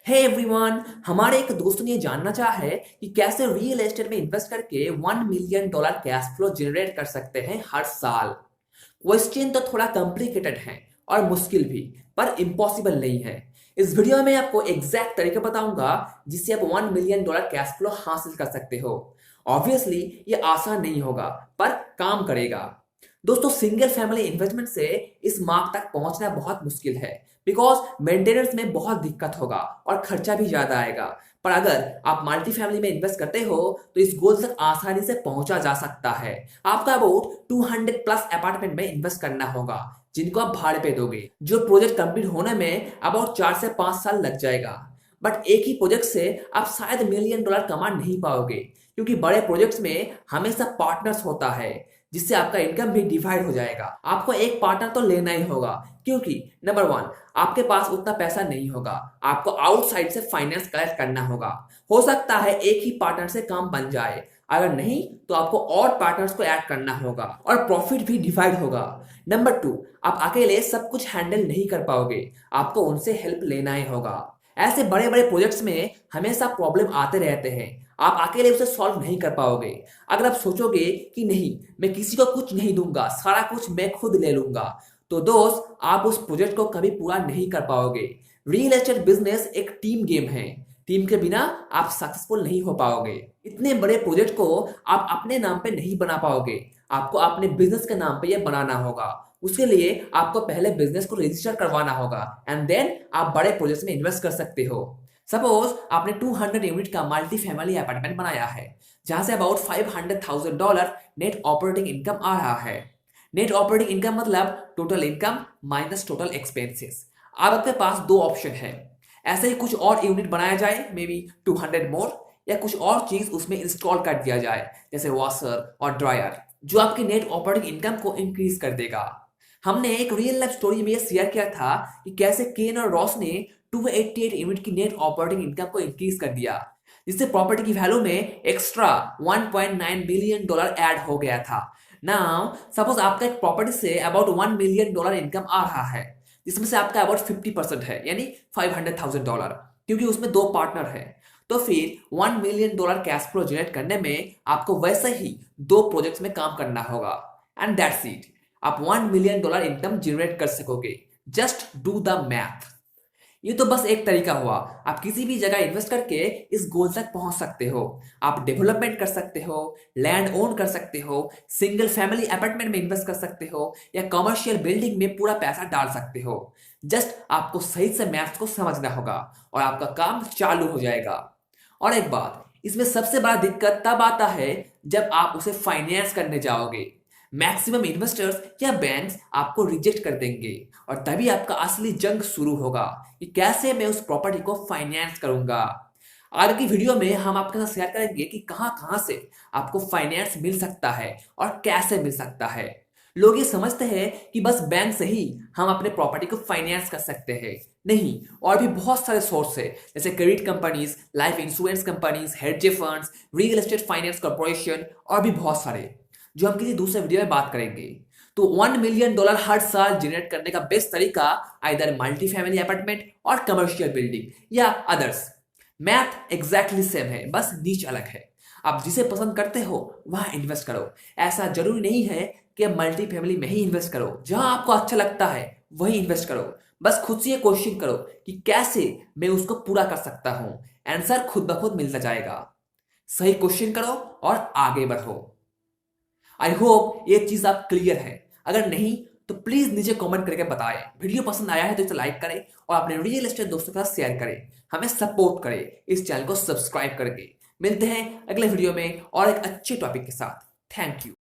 Hey everyone, हमारे एक दोस्त ने जानना चाहा है कि कैसे रियल एस्टेट में इन्वेस्ट करके $1 मिलियन कैश फ्लो जनरेट कर सकते हैं हर साल। क्वेश्चन तो थोड़ा कॉम्प्लिकेटेड है और मुश्किल भी, पर इम्पॉसिबल नहीं है। इस वीडियो में आपको एग्जैक्ट तरीका बताऊंगा जिससे आप $1 मिलियन कैश फ्लो हासिल कर सकते हो। ऑब्वियसली ये आसान नहीं होगा, पर काम करेगा। दोस्तों, सिंगल फैमिली इन्वेस्टमेंट से इस मार्क तक पहुंचना बहुत मुश्किल है, बिकॉज मेंटेनेंस में बहुत दिक्कत होगा और खर्चा भी ज्यादा आएगा। पर अगर आप मल्टी फैमिली में इन्वेस्ट करते हो तो इस गोल तक आसानी से पहुंचा जा सकता है। आपको अबाउट 200 प्लस अपार्टमेंट में इन्वेस्ट करना होगा जिनको आप भाड़े पे दोगे, जो प्रोजेक्ट कंप्लीट होने में अबाउट 4 से 5 साल लग जाएगा। बट एक ही प्रोजेक्ट से आप शायद $1 मिलियन कमा नहीं पाओगे, क्योंकि बड़े प्रोजेक्ट्स में हमेशा पार्टनर्स होता है, जिससे आपका इनकम भी डिवाइड हो जाएगा। आपको एक पार्टनर तो लेना ही होगा, क्योंकि नंबर 1, आपके पास उतना पैसा नहीं होगा, आपको आउटसाइड से फाइनेंस कलेक्ट करना होगा। हो सकता है एक ही पार्टनर से काम बन जाए, अगर नहीं तो आपको और पार्टनर्स को ऐड करना होगा और प्रॉफिट भी डिवाइड होगा। नंबर 2, आप अकेले सब कुछ हैंडल नहीं कर पाओगे, आपको उनसे हेल्प लेना ही होगा। ऐसे बड़े बड़े प्रोजेक्ट्स में हमेशा प्रॉब्लम आते रहते हैं, आप अकेले उसे सॉल्व नहीं कर पाओगे। अगर आप सोचोगे कि नहीं, मैं किसी को कुछ नहीं दूंगा, सारा कुछ मैं खुद ले लूंगा, तो दोस्त आप उस प्रोजेक्ट को कभी पूरा नहीं कर पाओगे। रियल एस्टेट बिजनेस एक टीम गेम है, टीम के बिना आप सक्सेसफुल नहीं हो पाओगे। इतने बड़े प्रोजेक्ट को आप अपने नाम पे नहीं बना पाओगे, आपको अपने बिजनेस के नाम पे ये बनाना होगा। उसके लिए आपको पहले बिजनेस को रजिस्टर करवाना होगा एंड देन आप बड़े प्रोजेक्ट में इन्वेस्ट कर सकते हो। सपोज आपने 200 यूनिट का मल्टी फैमिली अपार्टमेंट बनाया है, जहां से अबाउट $500,000 नेट ऑपरेटिंग इनकम आ रहा है। नेट ऑपरेटिंग इनकम मतलब total income minus total expenses. अब आपके पास दो ऑप्शन है, ऐसे ही कुछ और यूनिट बनाया जाए, मे बी 200 मोर, या कुछ और चीज उसमें इंस्टॉल कर दिया जाए, जैसे वॉशर और ड्रायर, जो आपकी नेट ऑपरेटिंग इनकम को इंक्रीज कर देगा। हमने एक रियल लाइफ स्टोरी में ये शेयर किया था कि कैसे केन और रॉस ने 288 यूनिट की नेट ऑपरेटिंग इनकम को इंक्रीज कर दिया, जिससे प्रॉपर्टी की वैल्यू में एक्स्ट्रा $1.9 बिलियन ऐड हो गया था। नाउ सपोज आपका एक property say about $1 million income आ रहा है, जिसमें से आपका अबाउट 50% है, यानी $500,000, क्योंकि उसमें दो पार्टनर है। तो फिर $1 मिलियन कैश फ्लो जनरेट करने में आपको वैसे ही दो प्रोजेक्ट्स में काम करना होगा, एंड दैट्स इट। आप $1 मिलियन इनकम जनरेट कर सकोगे। Just do the math. ये तो बस एक तरीका हुआ, आप किसी भी जगह इन्वेस्ट करके इस गोल तक पहुंच सकते हो। आप डेवलपमेंट कर सकते हो, लैंड ओन कर सकते हो, सिंगल फैमिली अपार्टमेंट में इन्वेस्ट कर सकते हो, या कमर्शियल बिल्डिंग में पूरा पैसा डाल सकते हो। जस्ट आपको सही से मैथ्स को समझना होगा और आपका काम चालू हो जाएगा। और एक बात, इसमें सबसे बड़ा दिक्कत तब आता है जब आप उसे फाइनेंस करने जाओगे। मैक्सिमम इन्वेस्टर्स या बैंक्स आपको रिजेक्ट कर देंगे और तभी आपका असली जंग शुरू होगा कि कैसे मैं उस प्रॉपर्टी को फाइनेंस करूंगा। आगे की वीडियो में हम आपके साथ शेयर करेंगे कि कहां कहां से आपको फाइनेंस मिल सकता है और कैसे मिल सकता है। लोग ये समझते हैं कि बस बैंक से ही हम अपने प्रॉपर्टी को फाइनेंस कर सकते हैं। नहीं, और भी बहुत सारे सोर्स है, जैसे credit companies, life insurance companies, hedge funds, real estate finance corporation, और भी बहुत सारे, जो हम किसी दूसरे वीडियो में बात करेंगे। तो $1 मिलियन हर साल जनरेट करने का बेस्ट तरीका आइदर मल्टी फैमिली अपार्टमेंट और कमर्शियल बिल्डिंग या अदर्स। मैथ एग्जैक्टली सेम है, बस नीच अलग है। आप जिसे पसंद करते हो वहां इन्वेस्ट करो। ऐसा जरूरी नहीं है कि आप मल्टी फैमिली में ही इन्वेस्ट करो, जहां आपको अच्छा लगता है वही इन्वेस्ट करो। बस खुद से ये क्वेश्चन करो कि कैसे मैं उसको पूरा कर सकता हूं, आंसर खुद ब खुद मिलता जाएगा। सही क्वेश्चन करो और आगे बढ़ो। आई होप ये चीज आप क्लियर है। अगर नहीं तो प्लीज नीचे कमेंट करके बताएं। वीडियो पसंद आया है तो इसे लाइक करें और अपने रियल एस्टेट दोस्तों के साथ शेयर करें। हमें सपोर्ट करें इस चैनल को सब्सक्राइब करके। मिलते हैं अगले वीडियो में और एक अच्छे टॉपिक के साथ। Thank you.